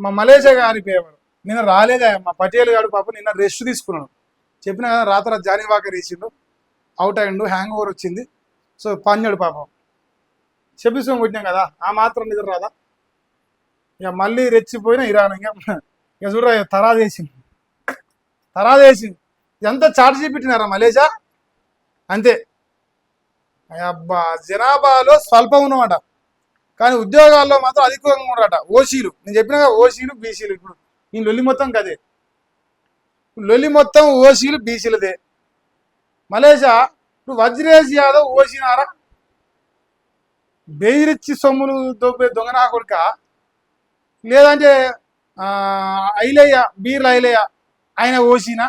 మా మలేషియా గారి పేపర్ నిన్న రాలేదా మా పటేల్ గారు పాపం నిన్న రెస్ట్ తీసుకున్నాడు. చెప్పిన కదా రాత్ర జానీ వాకర్ వేసిండు, అవుట్ అయ్యిండు, హ్యాంగ్ ఓవర్ వచ్చింది. సో పంజాడు పాపం చెప్పిస్తాం కొట్టినాం కదా, ఆ మాత్రం నిద్ర రాదా? ఇక మళ్ళీ రెచ్చిపోయినా ఇరాన్ ఇక చూడరా తరాదేసింది తరాదేసింది. ఎంత చార్జ్ చూపెట్టినారా మలేషియా అంతే. అబ్బా జనాభాలో స్వల్పం ఉన్నమాట, కానీ ఉద్యోగాల్లో మాత్రం అధికంగా ఉన్నారట. ఓసీలు నేను చెప్పిన ఓసీలు బీసీలు, ఇప్పుడు ఈ లొల్లి మొత్తం కదే, లొల్లి మొత్తం ఓసీలు బీసీలదే. మలేషియా ఇప్పుడు వజ్రేష్ యాదవ్ ఓసీనారా? బెయిరిచ్చి సొమ్ములు దొబ్బే దొంగనా కొడుక, లేదంటే ఐలయ్య బీర్ల ఐలయ్య ఆయన ఓసీనా?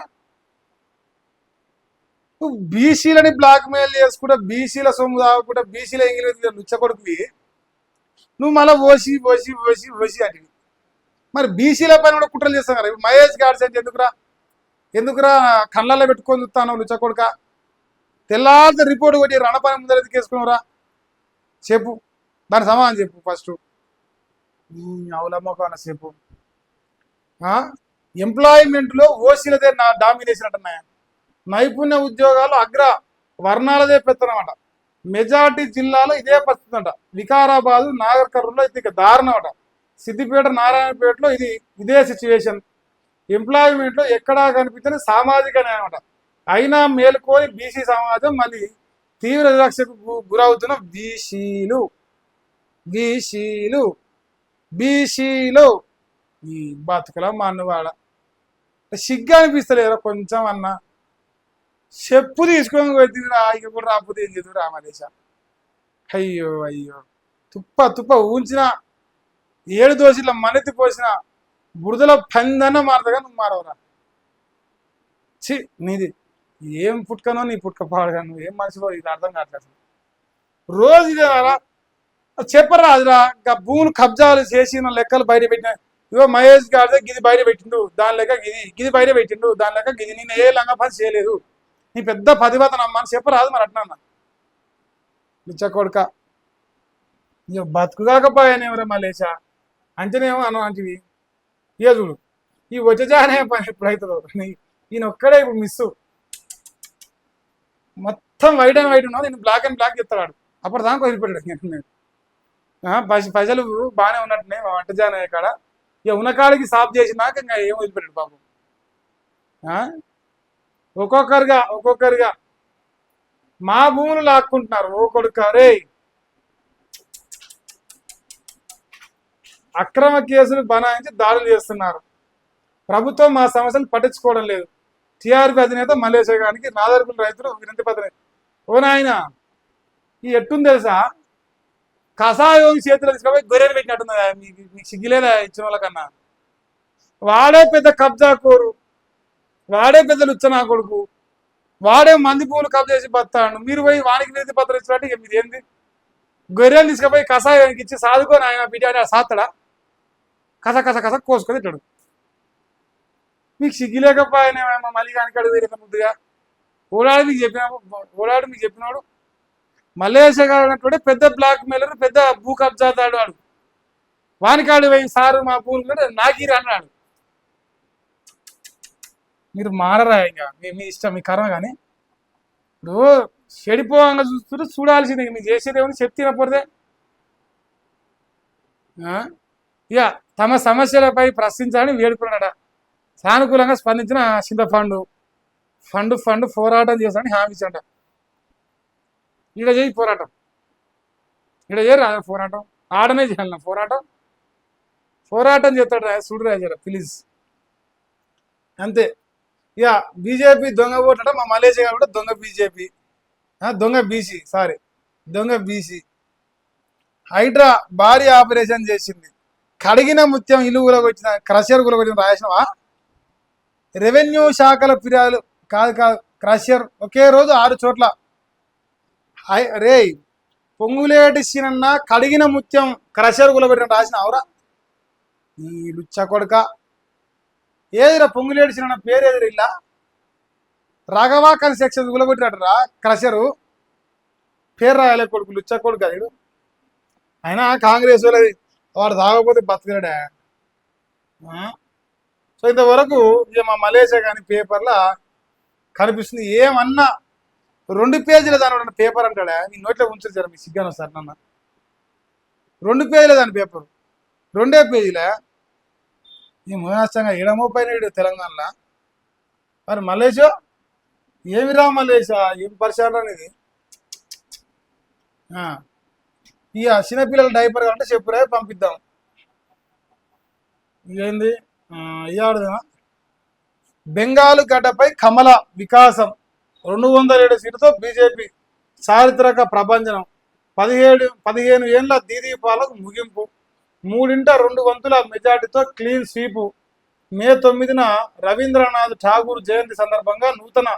నువ్వు బీసీలని బ్లాక్ మెయిల్ చేసుకుంటా, బీసీల సొమ్ము తాగకుండా, బీసీల ఎంగిలి లుచ్చ కొడుకువి నువ్వు మళ్ళీ ఓసి ఓసి ఓసి ఓసి అంటే మరి బీసీల పైన కూడా కుట్రలు చేస్తాం కదా. ఇప్పుడు మహేష్ గాడ్స్ అంటే ఎందుకురా కళ్ళల్లో పెట్టుకొని చూస్తాను లుచ్చ కొడుక? తెల్లారితే రిపోర్ట్ కొట్టి రణపని ముందర ఎదుకేసుకున్నావురా చెప్పు, దాని సమాధానం చెప్పు ఫస్ట్. అవలమ్మకన్నా చెప్పు. ఎంప్లాయ్మెంట్లో ఓసీలదే నా డామినేషన్ అంటున్నాయా? నైపుణ్య ఉద్యోగాలు అగ్ర వర్ణాలదే పెత్తనమాట. మెజార్టీ జిల్లాలో ఇదే పరిస్థితి అంట. వికారాబాద్ నాగర్ కర్నూలులో ఇది ఇక దారుణం అట. సిద్దిపేట నారాయణపేటలో ఇదే సిచ్యువేషన్. ఎంప్లాయ్మెంట్లో ఎక్కడా కనిపించని సామాజిక న్యాయం అట. అయినా మేలుకోని బీసీ సమాజం మళ్ళీ తీవ్ర వివక్షకు గురవుతున్న బీసీలు బీసీలు బీసీలు ఈ బతుకుల మన్నువాడ సిగ్గు అనిపిస్తలేదా కొంచెం అన్నా? చెప్పు తీసుకొని వచ్చిందిరా, ఇక కూడా రాకపోతే ఏం చేద్దు రామదేశ. అయ్యో అయ్యో, తుప్ప ఊంచిన 7 దోశల మనెత్తి పోసిన బురదలో పందన్న మారదుగా నువ్వు మారవరా. చి నీది ఏం పుట్టుకనో, నీ పుట్టుక పాడగా నువ్వు ఏం మనిషిలో ఇది అర్థం కావట్లేదు. రోజు ఇదేనారా చెప్పరా? అదిరా ఇంకా భూములు కబ్జాలు చేసిన లెక్కలు బయట పెట్టిన. ఇగో మహేష్ గారిదే గిది బయట పెట్టిండు, దాని లెక్క గిది బయట పెట్టిండు, దాని లెక్క గిది. నేను ఏ లంగా పని చేయలేదు, నీ పెద్ద పదివతనమ్మని చెప్పరాదు మరి అట్లా నిచ్చ కొడుక. ఇక బతుకుగాకపోయానేమరా మలేషా అంచనేమో అంటివి. ఇక చూడు ఈ వచ్చానే పని ఎప్పుడైతుందో, ఈయన ఒక్కడే ఇప్పుడు మిస్సు. మొత్తం వైట్ అండ్ వైట్ ఉన్నావు, నేను బ్లాక్ అండ్ బ్లాక్ చెప్తాడు. అప్పటిదాకా వదిలిపెట్టాడు. ప్రజలు బాగానే ఉన్నట్టునే మా వంట జాన కాడ. ఇక ఉన్నకాడికి సాఫ్ చేసినాక ఇంకా ఏం వదిలిపెట్టాడు పాపం. ఒక్కొక్కరుగా మా భూములు లాక్కుంటున్నారు. ఓ కొడుకారే, అక్రమ కేసులు బనాయించి దాడులు చేస్తున్నారు. ప్రభుత్వం మా సమస్యలు పట్టించుకోవడం లేదు. టీఆర్పీ అధినేత మల్లేశ్వర గారికి నాదర్గుల రైతులు వినతి పత్రం. ఓ నాయన ఈ ఎట్టుంది తెలుసా? కషాయం చేతులు తీసుకపోయి గొర్రెలు పెట్టినట్టుందా? మీకు సిగ్గిలేదా ఇచ్చిన వాళ్ళకన్నా? వాడే పెద్ద కబ్జా కోరు, వాడే పెద్ద లుచ్చనా కొడుకు, వాడే మంది పూలు కబ్జా చేసి బతాడు. మీరు పోయి వానికి వినతి పత్రం ఇచ్చినట్టు ఇక మీరు ఏంది? గొర్రెలు తీసుకుపోయి కషాయానికి ఇచ్చి సాదుకొని ఆయన బిడ్డ సాత్తడా? కస కోసుకొని తిట్టాడు. మీకు సిగ్గిలేకపోయానేమో మళ్ళీ కానికాడు వేరే ముద్దుగా ఓడాడు మీకు చెప్పినాడు. మల్లేష్ గారు అన్నటువంటి పెద్ద బ్లాక్ మెయిలర్, పెద్ద భూ కబ్జాదాడు వాడు. వానికాడు పోయి సారు మా పూలు కూడా నాకీరు అన్నాడు. మీరు మారరా? ఇంకా మీ ఇష్టం, మీ కర్మ. కానీ ఇప్పుడు చెడిపోవంగా చూస్తుంటే చూడాల్సింది. మీరు చేసేది ఏమని చెప్తినప్పుడే ఇక తమ సమస్యలపై ప్రశ్నించాలని వేడుకున్నాడ. సానుకూలంగా స్పందించిన చింత ఫండ్ పోరాటం చేస్తానని హామీ ఇచ్చాడ. ఈడ చేయి పోరాటం, ఈడ చేయరు పోరాటం, ఆడనే చేయాలి పోరాటం చేస్తాడు చూడరా జర ప్లీజ్ అంతే. ఇక బీజేపీ దొంగ ఓటట. మా మలేషియా గారు కూడా దొంగ బీజేపీ, దొంగ బీసీ. హైడ్రా భారీ ఆపరేషన్ చేసింది. కడిగిన ముత్యం ఇల్లు కూలగొచ్చిన, క్రషర్ కూలగొచ్చిన రాసినవా? రెవెన్యూ శాఖల ఫిర్యాదులు కాదు క్రషర్ ఒకే రోజు 6 చోట్ల. రే పొంగులేటి సీనన్న కడిగిన ముత్యం క్రషర్ కూలగొట్టిన రాసిన అవరా? ఈ లుచ్చ కొడుక ఏదిరా పొంగులేటి సీనన్న పేరు ఎదురిల్లా? రాఘవా కన్స్ట్రక్షన్ కూలగొట్టినట్టురా క్రషరు పేరు రాయలే కొడుకు, లుచ్చ కొడుకు అది. అయినా కాంగ్రెస్ వాళ్ళది వాడు తాగకపోతే బతకలేడా? ఆ? సో ఇంతవరకు ఇక మా మలేషియా కానీ పేపర్లో కనిపిస్తుంది. ఏమన్నా 2 పేజీల దాని ఉన్న పేపర్ అంటాడా, నీ నోట్లో ఉంచారు మీ సిగ్గాను సార్ నన్ను. 2 పేజీల దాని పేపర్, 2 పేజీల. ఈ మహారాష్ట్రంగా ఎడమో పైన తెలంగాణలో. మరి మలేషియా ఏమి రా మలేషియా, ఏం పరిశాన అనేది. ఇక చిన్నపిల్లల డైపర్ అంటే చెప్పురా పంపిద్దాం. ఇదేంది ఇవాళ బెంగాల్ గడ్డపై కమల వికాసం 207 సీటుతో బీజేపీ చారిత్రక ప్రభంజనం. 15 ఏళ్ల దీదీపాలకు ముగింపు. 3/2 వంతుల మెజార్టీతో క్లీన్ స్వీపు. మే 9న రవీంద్రనాథ్ ఠాగూర్ జయంతి సందర్భంగా నూతన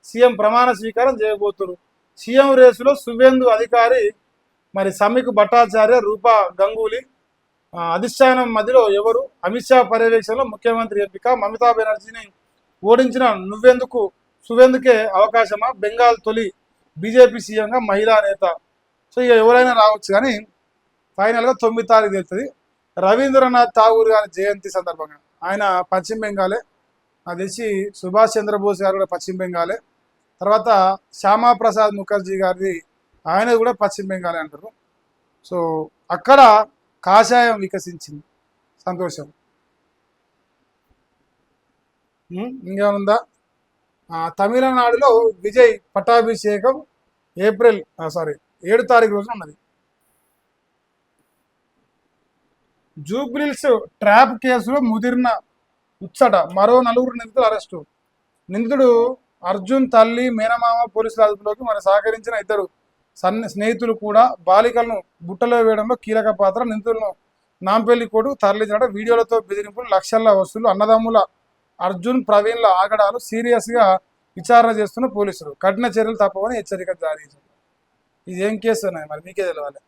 సీఎం ప్రమాణ స్వీకారం చేయబోతున్నారు. సీఎం రేసులో సువేందు అధికారి, మరి సమీక్ భట్టాచార్య, రూపా గంగూలీ అధిష్టానం మధ్యలో ఎవరు? అమిత్ షా పర్యవేక్షణలో ముఖ్యమంత్రి ఎంపిక. మమతా బెనర్జీని ఓడించిన సువేందుకే అవకాశమా? బెంగాల్ తొలి బీజేపీ సీఎంగా మహిళా నేత. సో ఇక ఎవరైనా రావచ్చు, కానీ ఫైనల్గా 9 తారీఖు తెలుస్తుంది. రవీంద్రనాథ్ ఠాగూర్ గారి జయంతి సందర్భంగా. ఆయన పశ్చిమ బెంగాలే, నాకు తెలిసి సుభాష్ చంద్రబోస్ గారు కూడా పశ్చిమ బెంగాలే. తర్వాత శ్యామా ప్రసాద్ ముఖర్జీ గారిది, ఆయన కూడా పశ్చిమ బెంగాలే అంటారు. సో అక్కడ కాషాయం వికసించింది. సంతోషం. ఇంకేముందా? తమిళనాడులో విజయ్ పట్టాభిషేకం ఏప్రిల్ 7 తారీఖు రోజున ఉన్నది. జూబ్లీల్స్ ట్రాప్ కేసులో ముదిరిన ఉచ్చట, మరో 4 నిందితులు అరెస్టు. నిందితుడు అర్జున్ తల్లి, మేనమామ పోలీసుల అదుపులోకి. మరి సహకరించిన 2 స్నేహితులు కూడా బాలికలను బుట్టలో వేయడంలో కీలక పాత్ర. నిందితులను నాంపల్లి కోర్టుకు తరలించడం. వీడియోలతో బెదిరింపులు, లక్షల వసూలు. అన్నదమ్ముల అర్జున్ ప్రవీణ్ల ఆగడాలు సీరియస్గా విచారణ చేస్తున్న పోలీసులు. కఠిన చర్యలు తప్పవని హెచ్చరిక జారీ చేశారు. ఇది ఏం కేసు ఉన్నాయి మరి మీకే తెలవాలి.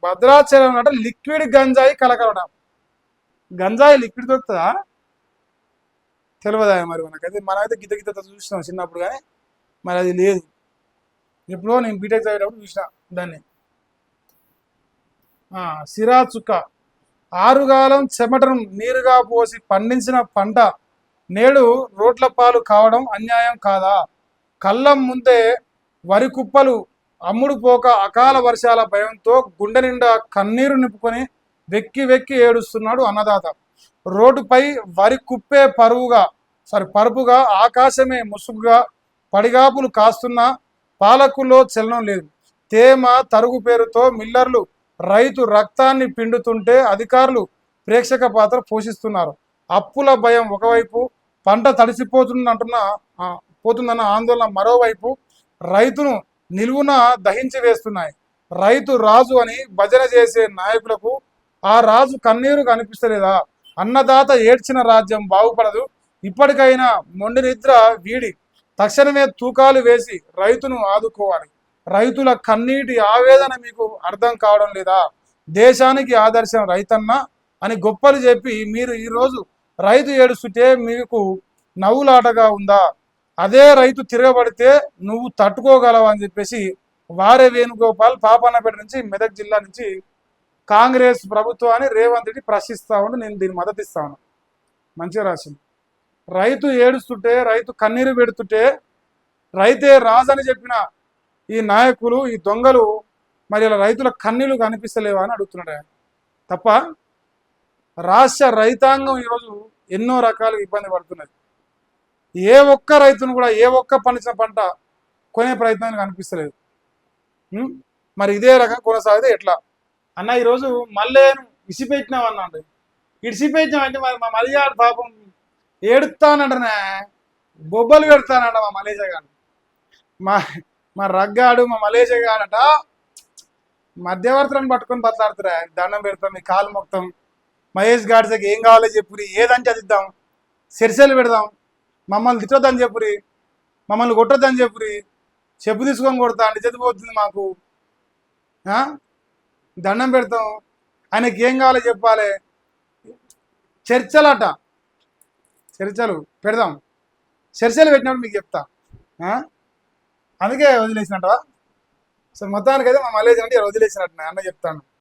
భద్రాచలం అంటే లిక్విడ్ గంజాయి కలకలడం. గంజాయి లిక్విడ్ దొరుకుతుందా తెలియదా మరి మనకైతే. మనమైతే గిత చూసినాం చిన్నప్పుడు, కానీ మరి అది లేదు. ఎప్పుడో నేను బీటెక్ చదివేటప్పుడు చూసిన దాన్ని. సిరా చుక్క. ఆరుగాలం చెమటను నీరుగా పోసి పండించిన పంట నేడు రోడ్ల పాలు కావడం అన్యాయం కాదా? కళ్ళం ముందే వరి కుప్పలు అమ్ముడు పోక అకాల వర్షాల భయంతో గుండె నిండా కన్నీరు నింపుకొని వెక్కి వెక్కి ఏడుస్తున్నాడు అన్నదాత. రోడ్డుపై వరి కుప్పే పరుపుగా ఆకాశమే ముసుగుగా పడిగాపులు కాస్తున్న పాలకుల్లో చలనం లేదు. తేమ తరుగు పేరుతో మిల్లర్లు రైతు రక్తాన్ని పిండుతుంటే అధికారులు ప్రేక్షక పాత్ర పోషిస్తున్నారు. అప్పుల భయం ఒకవైపు, పంట పోతుందన్న ఆందోళన మరోవైపు రైతును నిలువున దహించి వేస్తున్నాయి. రైతు రాజు అని భజన చేసే నాయకులకు ఆ రాజు కన్నీరు కనిపిస్తలేదా? అన్నదాత ఏడ్చిన రాజ్యం బాగుపడదు. ఇప్పటికైనా మొండి నిద్ర వీడి తక్షణమే తూకాలు వేసి రైతును ఆదుకోవాలి. రైతుల కన్నీటి ఆవేదన మీకు అర్థం కావడం లేదా? దేశానికి ఆదర్శం రైతన్న అని గొప్పలు చెప్పి మీరు ఈరోజు రైతు ఏడుస్తుంటే మీకు నవ్వులాటగా ఉందా? అదే రైతు తిరగబడితే నువ్వు తట్టుకోగలవా అని చెప్పేసి వారే వేణుగోపాల్ పాపన్నపేట నుంచి, మెదక్ జిల్లా నుంచి కాంగ్రెస్ ప్రభుత్వాన్ని రేవంత్ రెడ్డి ప్రశ్నిస్తా ఉండి నేను దీన్ని మద్దతు ఇస్తాను. మంచిగా రాసింది. రైతు ఏడుస్తుంటే, రైతు కన్నీరు పెడుతుంటే రైతే రాజని చెప్పిన ఈ నాయకులు, ఈ దొంగలు మరి ఇలా రైతుల కన్నీళ్లు కనిపిస్తలేవా అని అడుగుతున్నాడు. తప్ప రాష్ట్ర రైతాంగం ఈరోజు ఎన్నో రకాలుగా ఇబ్బంది పడుతున్నది. ఏ ఒక్క రైతును కూడా ఏ ఒక్క పండించిన పంట కొనే ప్రయత్నాన్ని కనిపిస్తలేదు. మరి ఇదే రకం కొనసాగితే ఎట్లా అన్న? ఈరోజు మళ్ళేను ఇసిపెట్టినాం అన్నాడు. ఇడిసిపెట్టినామంటే మరి మా మలియాడు పాపం ఏడుతానంటనే, బొబ్బలు పెడతానంట మా మలేషియా గారు. మా రగ్గాడు మా మలేషియా గాడట మధ్యవర్తులను పట్టుకొని బతలాడుతురా. దండం పెడతాం, మీ కాలు మొత్తం. మహేష్ గాడికి ఏం కావాలో చెప్పురి, ఏదంటే అది ఇద్దాం, సిరిసెలు పెడదాం, మమ్మల్ని తిట్టొద్దని చెప్పురి, మమ్మల్ని కొట్టొద్దని చెప్పురి, చెప్పు తీసుకొని కొడతా అంటే చదిపోతుంది మాకు. దండం పెడతాం, ఆయనకి ఏం కావాలో చెప్పాలి. చర్చలట, చర్చలు పెడదాం. చర్చలు పెట్టినప్పుడు మీకు చెప్తా. అందుకే వదిలేసినట్టవా? సో మొత్తానికైతే మా మలేజ్ అంటే వదిలేసినట్టు అన్న చెప్తాను.